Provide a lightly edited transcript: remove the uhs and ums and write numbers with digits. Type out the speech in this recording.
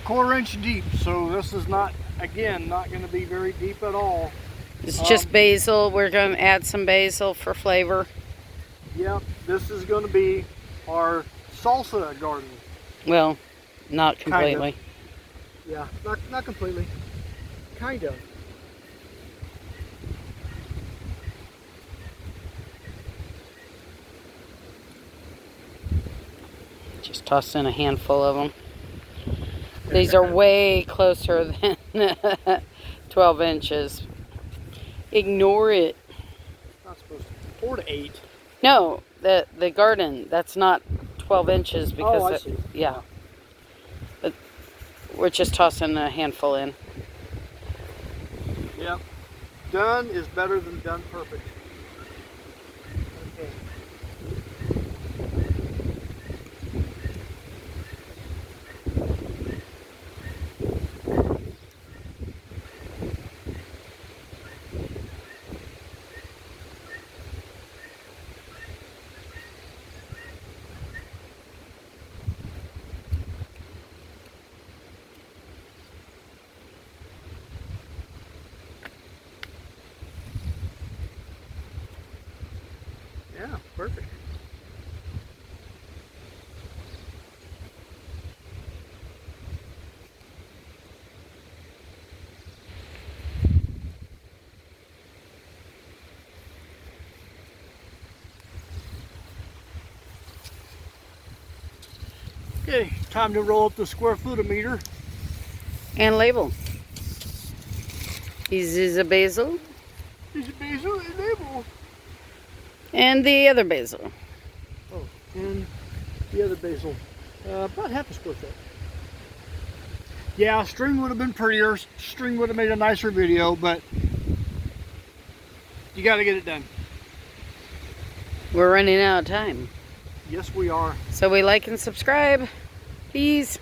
1/4 inch deep, so this is not, again, not going to be very deep at all. It's just basil. We're going to add some basil for flavor. Yep, this is going to be our salsa garden. Well, not completely. Yeah, not completely. Kind of. Just toss in a handful of them. These are way closer than 12 inches. Ignore it. Not supposed to. 4 to 8. No, the garden, that's not 12 inches because I see. Yeah. But we're just tossing a handful in. Yep. Done is better than done perfect. Okay. Yeah, perfect. Okay, time to roll up the square footometer. And label. This is a basil. This is basil and label. And the other basil. Oh, and the other basil. About half a square foot. Yeah, string would have been prettier. String would have made a nicer video, but you got to get it done. We're running out of time. Yes, we are. So we like and subscribe. Please.